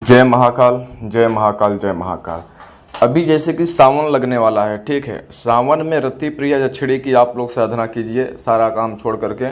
जय महाकाल, जय महाकाल, जय महाकाल। अभी जैसे कि सावन लगने वाला है, ठीक है। सावन में रति प्रिया जछड़ी की आप लोग साधना कीजिए, सारा काम छोड़ करके।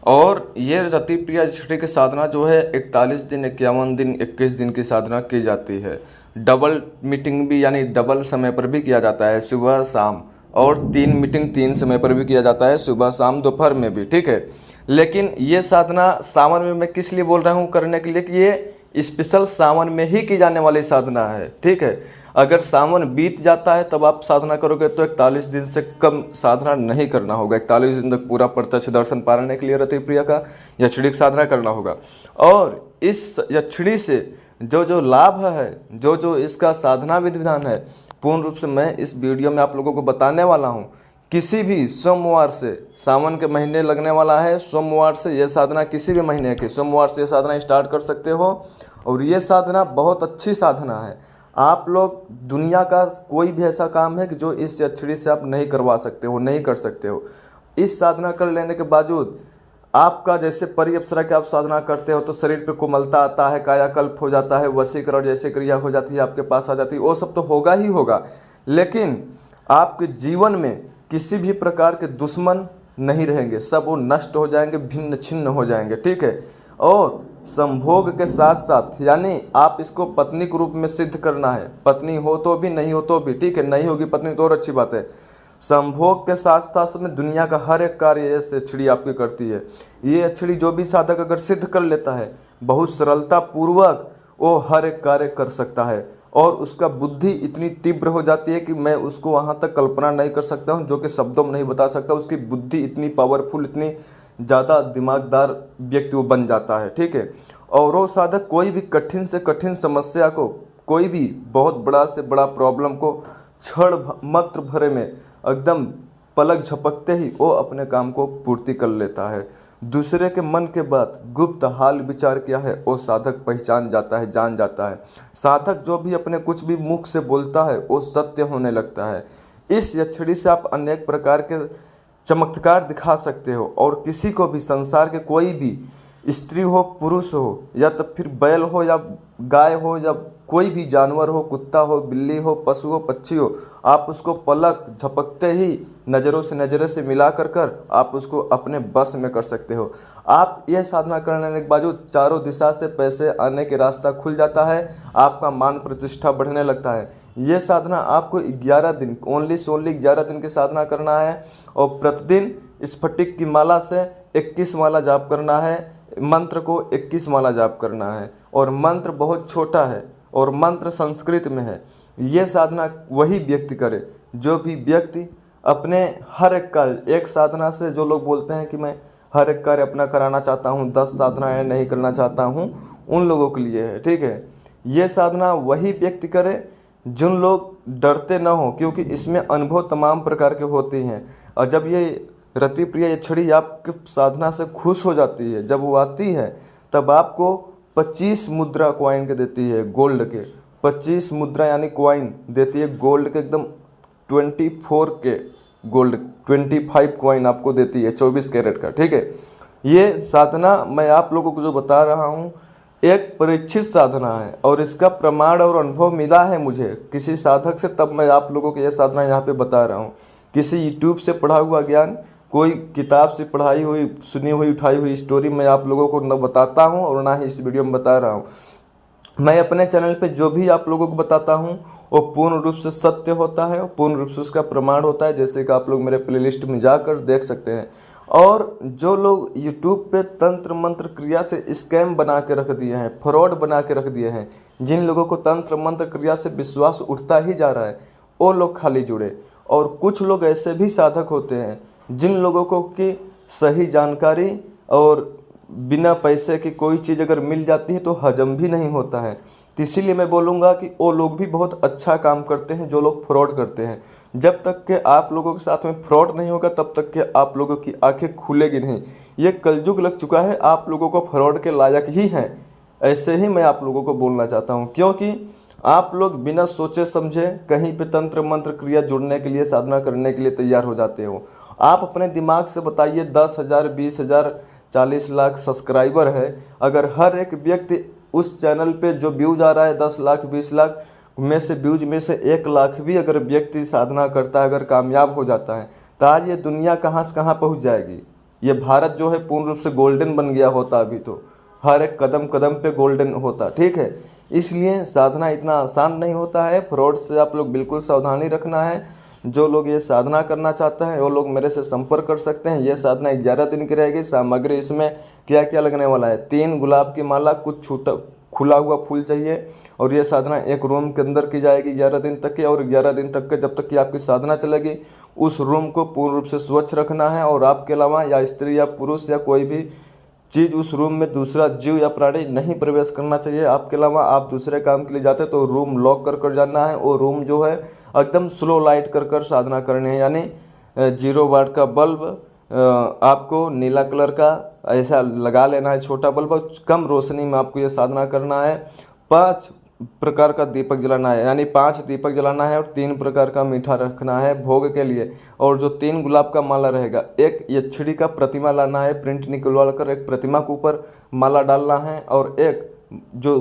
और ये रति प्रिया जछड़ी की साधना जो है 41 दिन, 51 दिन, 21 दिन की साधना की जाती है। डबल मीटिंग भी, यानी डबल समय पर भी किया जाता है, सुबह शाम। और 3 मीटिंग 3 समय पर भी किया जाता है, सुबह शाम दोपहर में भी, ठीक है। लेकिन ये साधना सावन में मैं किस लिए बोल रहा हूँ करने के लिए कि ये स्पेशल सावन में ही की जाने वाली साधना है, ठीक है। अगर सावन बीत जाता है तब आप साधना करोगे तो 41 दिन से कम साधना नहीं करना होगा। 41 दिन तक पूरा प्रत्यक्ष दर्शन पाने के लिए रति प्रिया का यक्षिणी की साधना करना होगा। और इस यक्षिणी से जो जो लाभ है, जो जो इसका साधना विधि विधान है, पूर्ण रूप से मैं इस वीडियो में आप लोगों को बताने वाला हूँ। किसी भी सोमवार से, सावन के महीने लगने वाला है, सोमवार से यह साधना, किसी भी महीने के सोमवार से यह साधना स्टार्ट कर सकते हो। और ये साधना बहुत अच्छी साधना है। आप लोग, दुनिया का कोई भी ऐसा काम है कि जो इस यक्षिणी से आप नहीं करवा सकते हो, नहीं कर सकते हो। इस साधना कर लेने के बावजूद आपका, जैसे परी अप्सरा की आप साधना करते हो तो शरीर पे कोमलता आता है, कायाकल्प हो जाता है, वशीकरण जैसे क्रिया हो जाती है, आपके पास आ जाती है, वो सब तो होगा ही होगा। लेकिन आपके जीवन में किसी भी प्रकार के दुश्मन नहीं रहेंगे, सब वो नष्ट हो जाएंगे, भिन्न छिन्न हो जाएंगे, ठीक है। और संभोग के साथ साथ, यानी आप इसको पत्नी के रूप में सिद्ध करना है, पत्नी हो तो भी, नहीं हो तो भी, ठीक है। नहीं होगी पत्नी तो और अच्छी बात है। संभोग के साथ साथ में दुनिया का हर एक कार्य ये यक्षिणी आपकी करती है। ये यक्षिणी जो भी साधक अगर सिद्ध कर लेता है, बहुत सरलता पूर्वक वो हर एक कार्य कर सकता है। और उसका बुद्धि इतनी तीव्र हो जाती है कि मैं उसको वहाँ तक कल्पना नहीं कर सकता हूँ, जो कि शब्दों में नहीं बता सकता। उसकी बुद्धि इतनी पावरफुल, इतनी ज़्यादा दिमागदार व्यक्ति वो बन जाता है, ठीक है। और वो साधक कोई भी कठिन से कठिन समस्या को, कोई भी बहुत बड़ा से बड़ा प्रॉब्लम को क्षण मात्र भरे में, एकदम पलक झपकते ही वो अपने काम को पूर्ति कर लेता है। दूसरे के मन के बात, गुप्त हाल विचार क्या है, वो साधक पहचान जाता है, जान जाता है। साधक जो भी अपने कुछ भी मुख से बोलता है वो सत्य होने लगता है। इस यक्षिणी से आप अनेक प्रकार के चमत्कार दिखा सकते हो। और किसी को भी, संसार के कोई भी, स्त्री हो पुरुष हो, या तो फिर बैल हो या गाय हो, या कोई भी जानवर हो, कुत्ता हो, बिल्ली हो, पशु हो, पक्षी हो, आप उसको पलक झपकते ही नज़रों से नज़रें से मिला कर आप उसको अपने बस में कर सकते हो। आप यह साधना करने के बावजूद चारों दिशा से पैसे आने के रास्ता खुल जाता है, आपका मान प्रतिष्ठा बढ़ने लगता है। ये साधना आपको 11 दिन, ओनली 11 दिन की साधना करना है। और प्रतिदिन स्फटिक की माला से 21 माला जाप करना है, मंत्र को 21 माला जाप करना है। और मंत्र बहुत छोटा है और मंत्र संस्कृत में है। ये साधना वही व्यक्ति करे जो भी व्यक्ति अपने हर एक कार्य, एक साधना से जो लोग बोलते हैं कि मैं हर एक कार्य अपना कराना चाहता हूँ, 10 साधनाएं नहीं करना चाहता हूँ, उन लोगों के लिए है, ठीक है। ये साधना वही व्यक्ति करे जिन लोग डरते ना हो, क्योंकि इसमें अनुभव तमाम प्रकार के होते हैं। और जब ये रति प्रिया यक्षिणी आपके साधना से खुश हो जाती है, जब वो आती है तब आपको 25 मुद्रा कॉइन के देती है, गोल्ड के 25 मुद्रा यानी कॉइन देती है, गोल्ड के एकदम 24 के गोल्ड, 25 कॉइन आपको देती है, 24 कैरेट का, ठीक है। ये साधना मैं आप लोगों को जो बता रहा हूँ एक परीक्षित साधना है, और इसका प्रमाण और अनुभव मिला है मुझे किसी साधक से, तब मैं आप लोगों को यह साधना यहाँ पे बता रहा हूँ। किसी यूट्यूब से पढ़ा हुआ ज्ञान, कोई किताब से पढ़ाई हुई, सुनी हुई, उठाई हुई स्टोरी मैं आप लोगों को न बताता हूँ और ना ही इस वीडियो में बता रहा हूँ। मैं अपने चैनल पे जो भी आप लोगों को बताता हूँ वो पूर्ण रूप से सत्य होता है, पूर्ण रूप से उसका प्रमाण होता है, जैसे कि आप लोग मेरे प्लेलिस्ट में जाकर देख सकते हैं। और जो लोग यूट्यूब पे तंत्र मंत्र क्रिया से स्कैम बना के रख दिए हैं, फ्रॉड बना के रख दिए हैं, जिन लोगों को तंत्र मंत्र क्रिया से विश्वास उठता ही जा रहा है, वो लोग खाली जुड़े। और कुछ लोग ऐसे भी साधक होते हैं जिन लोगों को कि सही जानकारी और बिना पैसे की कोई चीज़ अगर मिल जाती है तो हजम भी नहीं होता है। तो इसीलिए मैं बोलूँगा कि वो लोग भी बहुत अच्छा काम करते हैं जो लोग फ्रॉड करते हैं। जब तक के आप लोगों के साथ में फ्रॉड नहीं होगा तब तक के आप लोगों की आंखें खुलेगी नहीं। ये कलयुग लग चुका है, आप लोगों को फ्रॉड के लायक ही हैं, ऐसे ही मैं आप लोगों को बोलना चाहता हूँ। क्योंकि आप लोग बिना सोचे समझे कहीं पे तंत्र मंत्र क्रिया जुड़ने के लिए, साधना करने के लिए तैयार हो जाते हो। आप अपने दिमाग से बताइए, 10,000, 20,000, 40 लाख सब्सक्राइबर है, अगर हर एक व्यक्ति उस चैनल पे जो व्यूज आ रहा है 10 लाख 20 लाख में से व्यूज में से 1 लाख भी अगर व्यक्ति साधना करता है, अगर कामयाब हो जाता है, तो आज ये दुनिया कहाँ से कहाँ पहुँच जाएगी। ये भारत जो है पूर्ण रूप से गोल्डन बन गया होता, अभी तो हर एक कदम कदम पे गोल्डन होता, ठीक है। इसलिए साधना इतना आसान नहीं होता है, फ्रॉड से आप लोग बिल्कुल सावधानी रखना है। जो लोग ये साधना करना चाहते हैं वो लोग मेरे से संपर्क कर सकते हैं। ये साधना 11 दिन की रहेगी। सामग्री इसमें क्या क्या लगने वाला है, 3 गुलाब की माला, कुछ छूटा खुला हुआ फूल चाहिए, और ये साधना एक रूम के अंदर की जाएगी 11 दिन तक की। और 11 दिन तक के जब तक कि आपकी साधना चलेगी, उस रूम को पूर्ण रूप से स्वच्छ रखना है, और आपके अलावा या स्त्री या पुरुष या कोई भी चीज़ उस रूम में दूसरा जीव या प्राणी नहीं प्रवेश करना चाहिए। आपके अलावा आप दूसरे काम के लिए जाते तो रूम लॉक कर जाना है। वो रूम जो है एकदम स्लो लाइट कर साधना करनी है, यानी 0 वाट का बल्ब आपको नीला कलर का ऐसा लगा लेना है, छोटा बल्ब, कम रोशनी में आपको ये साधना करना है। 5 प्रकार का दीपक जलाना है, यानी 5 दीपक जलाना है, और 3 प्रकार का मीठा रखना है भोग के लिए। और जो 3 गुलाब का माला रहेगा, एक यक्षिणी का प्रतिमा लाना है, प्रिंट निकलवा कर एक प्रतिमा के ऊपर माला डालना है, और एक जो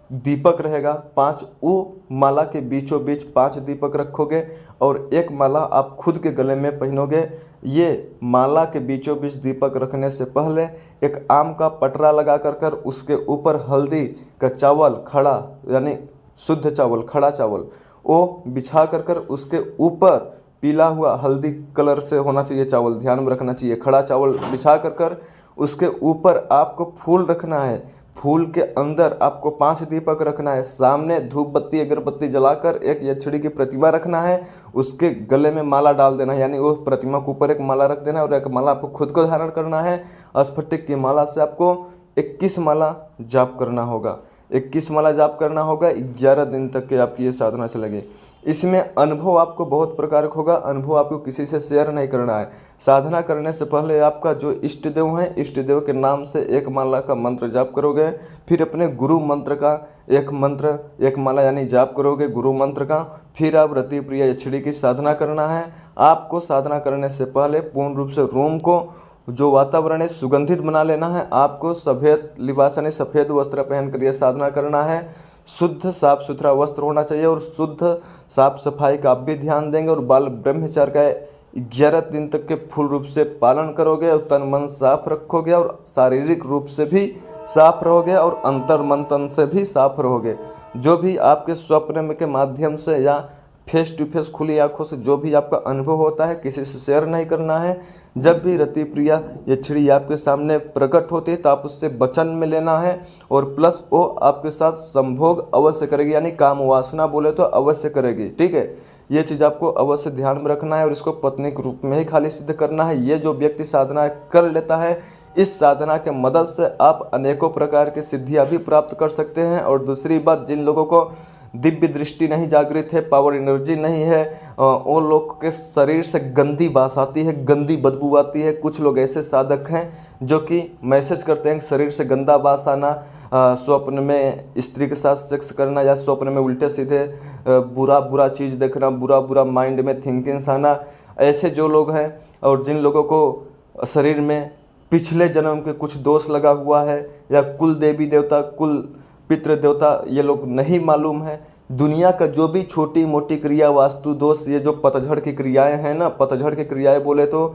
दीपक रहेगा 5, वो माला के बीचों बीच 5 दीपक रखोगे, और एक माला आप खुद के गले में पहनोगे। ये माला के बीचों बीच दीपक रखने से पहले एक आम का पटरा लगा कर उसके ऊपर हल्दी का चावल खड़ा, यानी शुद्ध चावल, खड़ा चावल, वो बिछा कर उसके ऊपर पीला हुआ हल्दी कलर से होना चाहिए चावल, ध्यान में रखना चाहिए। खड़ा चावल बिछा कर उसके ऊपर आपको फूल रखना है। फूल के अंदर आपको 5 दीपक रखना है। सामने धूप बत्ती अगरबत्ती जलाकर एक यक्षिणी की प्रतिमा रखना है, उसके गले में माला डाल देना है, यानी वो प्रतिमा के ऊपर एक माला रख देना है, और एक माला आपको खुद को धारण करना है। स्फटिक की माला से आपको 21 माला जाप करना होगा। 21 माला जाप करना होगा। 11 दिन तक के आपकी ये साधना चलेगी। इसमें अनुभव आपको बहुत प्रकार का होगा। अनुभव आपको किसी से शेयर नहीं करना है। साधना करने से पहले आपका जो इष्ट देव है, इष्ट देव के नाम से एक माला का मंत्र जाप करोगे। फिर अपने गुरु मंत्र का एक माला यानी जाप करोगे गुरु मंत्र का। फिर आप रति प्रिया यक्षिणी की साधना करना है। आपको साधना करने से पहले पूर्ण रूप से रूम को जो वातावरण है सुगंधित बना लेना है। आपको सफ़ेद लिबास यानी सफ़ेद वस्त्र पहन कर यह साधना करना है। शुद्ध साफ सुथरा वस्त्र होना चाहिए, और शुद्ध साफ सफाई का आप भी ध्यान देंगे। और बाल ब्रह्मचार्य का 11 दिन तक के फुल रूप से पालन करोगे, और तन मन साफ रखोगे, और शारीरिक रूप से भी साफ रहोगे, और अंतर मन तन से भी साफ रहोगे। जो भी आपके स्वप्न के माध्यम से या फेस टू फेस खुली आंखों से जो भी आपका अनुभव होता है, किसी से शेयर नहीं करना है। जब भी रति प्रिया यक्षिणी आपके सामने प्रकट होती है तो आप उससे वचन में लेना है, और प्लस वो आपके साथ संभोग अवश्य करेगी, यानी काम वासना बोले तो अवश्य करेगी, ठीक है। ये चीज़ आपको अवश्य ध्यान में रखना है, और इसको पत्नी के रूप में ही खाली सिद्ध करना है। ये जो व्यक्ति साधना कर लेता है, इस साधना के मदद से आप अनेकों प्रकार की सिद्धियाँ भी प्राप्त कर सकते हैं। और दूसरी बात, जिन लोगों को दिव्य दृष्टि नहीं जागृत है, पावर एनर्जी नहीं है, उन लोग के शरीर से गंदी बास आती है, गंदी बदबू आती है। कुछ लोग ऐसे साधक हैं जो कि मैसेज करते हैं शरीर से गंदा बास आना, स्वप्न में स्त्री के साथ सेक्स करना, या स्वप्न में उल्टे सीधे बुरा बुरा चीज़ देखना, बुरा बुरा माइंड में थिंकिंग्स आना। ऐसे जो लोग हैं, और जिन लोगों को शरीर में पिछले जन्म के कुछ दोष लगा हुआ है, या कुल देवी देवता, कुल पितृ देवता ये लोग नहीं मालूम है, दुनिया का जो भी छोटी मोटी क्रिया, वास्तु दोष, ये जो पतझड़ की क्रियाएं हैं ना, पतझड़ की क्रियाएं बोले तो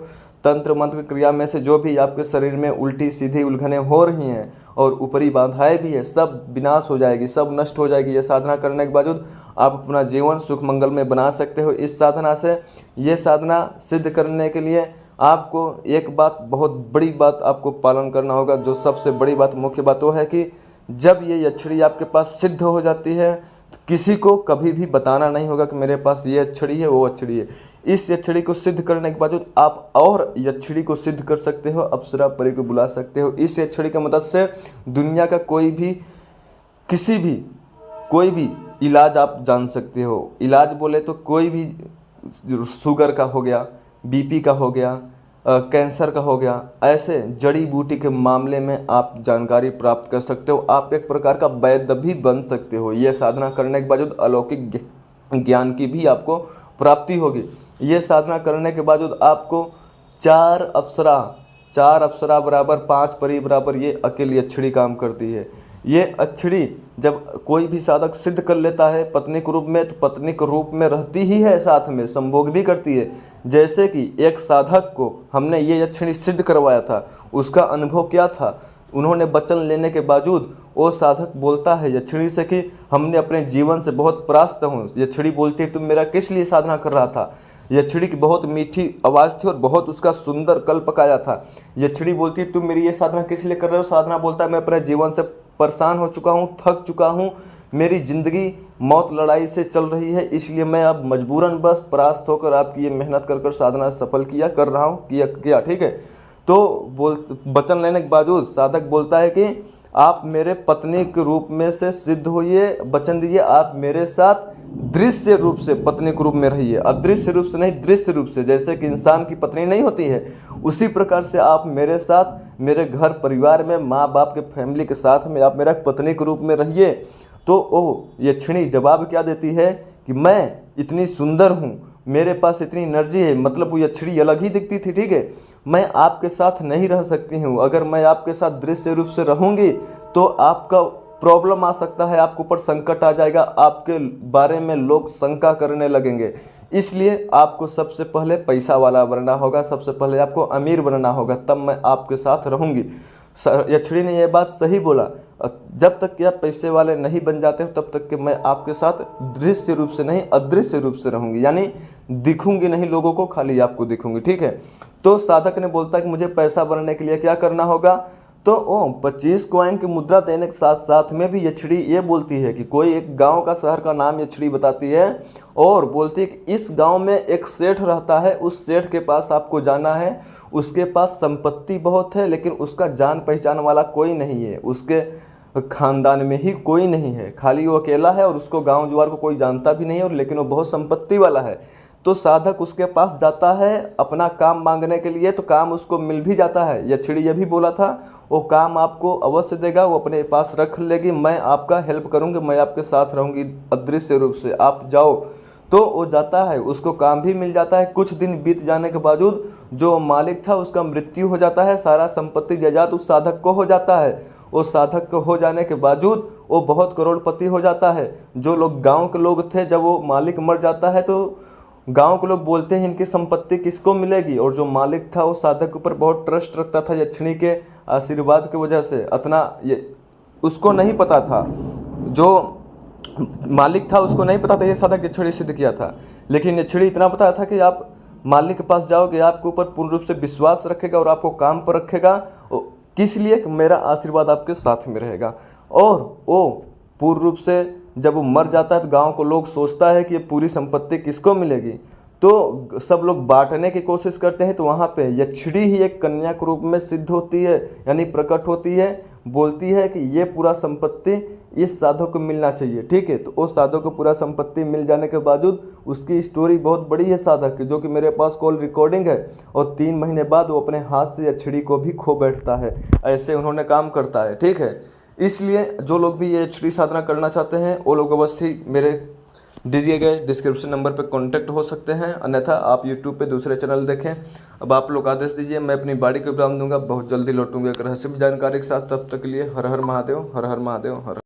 तंत्र मंत्र क्रिया में से जो भी आपके शरीर में उल्टी सीधी उलझने हो रही हैं और ऊपरी बाधाएं भी है, सब विनाश हो जाएगी, सब नष्ट हो जाएगी। ये साधना करने के बावजूद आप अपना जीवन सुख मंगल में बना सकते हो इस साधना से। ये साधना सिद्ध करने के लिए आपको एक बात, बहुत बड़ी बात आपको पालन करना होगा। जो सबसे बड़ी बात, मुख्य बात वो है कि जब ये यक्षिणी आपके पास सिद्ध हो जाती है तो किसी को कभी भी बताना नहीं होगा कि मेरे पास ये यक्षिणी है, वो यक्षिणी है। इस यक्षिणी को सिद्ध करने के बावजूद आप और यक्षिणी को सिद्ध कर सकते हो, अप्सरा परी को बुला सकते हो। इस यक्षिणी की मदद से दुनिया का कोई भी, किसी भी, कोई भी इलाज आप जान सकते हो। इलाज बोले तो कोई भी, शुगर का हो गया, बीपी का हो गया, कैंसर का हो गया, ऐसे जड़ी बूटी के मामले में आप जानकारी प्राप्त कर सकते हो। आप एक प्रकार का वैद्य भी बन सकते हो। ये साधना करने के बावजूद अलौकिक ज्ञान की भी आपको प्राप्ति होगी। ये साधना करने के बावजूद आपको 4 अप्सरा बराबर 5 परी बराबर ये अकेली यक्षिणी काम करती है। ये अछड़ी जब कोई भी साधक सिद्ध कर लेता है पत्नी के रूप में, तो पत्नी के रूप में रहती ही है, साथ में संभोग भी करती है। जैसे कि एक साधक को हमने ये अछड़ी सिद्ध करवाया था, उसका अनुभव क्या था, उन्होंने वचन लेने के बावजूद वो साधक बोलता है यक्षिणी से कि हमने अपने जीवन से बहुत परास्त हूँ। यक्षिणी बोलती है तुम मेरा किस लिए साधना कर रहा था। यक्षिणी की बहुत मीठी आवाज़ थी और बहुत उसका सुंदर कल्प पकाया था। यक्षिणी बोलती है तुम मेरी ये साधना किस लिए कर रहे हो। साधना बोलता है मैं अपने जीवन से परेशान हो चुका हूँ, थक चुका हूँ, मेरी ज़िंदगी मौत लड़ाई से चल रही है, इसलिए मैं अब मजबूरन बस परास्त होकर आपकी ये मेहनत कर साधना सफल कर रहा हूँ, किया। ठीक है। तो वचन लेने के बावजूद साधक बोलता है कि आप मेरे पत्नी के रूप में से सिद्ध होइए, वचन दीजिए आप मेरे साथ दृश्य रूप से पत्नी के रूप में रहिए, अदृश्य रूप से नहीं, दृश्य रूप से। जैसे कि इंसान की पत्नी नहीं होती है, उसी प्रकार से आप मेरे साथ मेरे घर परिवार में माँ बाप के फैमिली के साथ में आप मेरा पत्नी के रूप में रहिए। तो वो यक्षिणी जवाब क्या देती है कि मैं इतनी सुंदर हूँ, मेरे पास इतनी एनर्जी है, मतलब वो यक्षिणी अलग ही दिखती थी। ठीक है, मैं आपके साथ नहीं रह सकती हूँ, अगर मैं आपके साथ दृश्य रूप से रहूँगी तो आपका प्रॉब्लम आ सकता है, आपके ऊपर संकट आ जाएगा, आपके बारे में लोग शंका करने लगेंगे। इसलिए आपको सबसे पहले पैसा वाला बनना होगा, सबसे पहले आपको अमीर बनना होगा, तब मैं आपके साथ रहूँगी। यक्षिणी ने यह बात सही बोला, जब तक कि आप पैसे वाले नहीं बन जाते हो तब तक कि मैं आपके साथ दृश्य रूप से नहीं अदृश्य रूप से रहूँगी, यानी दिखूंगी नहीं लोगों को, खाली आपको दिखूंगी। ठीक है। तो साधक ने बोलता है कि मुझे पैसा बनने के लिए क्या करना होगा। तो 25 कॉइन की मुद्रा देने के साथ साथ में भी यक्षिणी ये बोलती है कि कोई एक गांव का शहर का नाम यक्षिणी बताती है और बोलती है कि इस गांव में एक सेठ रहता है, उस सेठ के पास आपको जाना है, उसके पास संपत्ति बहुत है लेकिन उसका जान पहचान वाला कोई नहीं है, उसके खानदान में ही कोई नहीं है, खाली वो अकेला है और उसको गांव जवार को कोई जानता भी नहीं है, और लेकिन वो बहुत संपत्ति वाला है। तो साधक उसके पास जाता है अपना काम मांगने के लिए, तो काम उसको मिल भी जाता है। यक्षिणी ये भी बोला था वो काम आपको अवश्य देगा, वो अपने पास रख लेगी, मैं आपका हेल्प करूँगी, मैं आपके साथ रहूँगी अदृश्य रूप से, आप जाओ। तो वो जाता है, उसको काम भी मिल जाता है। कुछ दिन बीत जाने के बावजूद जो मालिक था उसका मृत्यु हो जाता है, सारा संपत्ति जायदाद उस साधक को हो जाता है। वो साधक को हो जाने के बावजूद वो बहुत करोड़पति हो जाता है। जो लोग गांव के लोग थे, जब वो मालिक मर जाता है तो गांव के लोग बोलते हैं इनकी संपत्ति किसको मिलेगी, और जो मालिक था वो साधक के ऊपर बहुत ट्रस्ट रखता था यक्षिणी के आशीर्वाद की वजह से। इतना ये उसको नहीं पता था, जो मालिक था उसको नहीं पता था ये साधक यक्षिणी सिद्ध किया था, लेकिन यक्षिणी इतना पता था कि आप मालिक के पास जाओगे आपके ऊपर पूर्ण रूप से विश्वास रखेगा और आपको काम पर रखेगा, किस लिए कि मेरा आशीर्वाद आपके साथ में रहेगा। और वो पूर्ण रूप से जब वो मर जाता है तो गांव को लोग सोचता है कि ये पूरी संपत्ति किसको मिलेगी, तो सब लोग बांटने की कोशिश करते हैं। तो वहाँ पे यक्षिणी ही एक कन्या के रूप में सिद्ध होती है, यानी प्रकट होती है, बोलती है कि ये पूरा संपत्ति इस साधु को मिलना चाहिए। ठीक है। तो उस साधु को पूरा संपत्ति मिल जाने के बावजूद उसकी स्टोरी बहुत बड़ी है साधक की, जो कि मेरे पास कॉल रिकॉर्डिंग है, और 3 महीने बाद वो अपने हाथ से यक्षिणी को भी खो बैठता है। ऐसे उन्होंने काम करता है। ठीक है। इसलिए जो लोग भी ये यक्षिणी साधना करना चाहते हैं वो लोग अवश्य मेरे दिए गए डिस्क्रिप्शन नंबर पर कांटेक्ट हो सकते हैं, अन्यथा आप यूट्यूब पे दूसरे चैनल देखें। अब आप लोग आदेश दीजिए, मैं अपनी बाड़ी को विराम दूंगा, बहुत जल्दी लौटूंगा एक रहस्यमय जानकारी के साथ। तब तक के लिए हर हर महादेव, हर हर महादेव, हर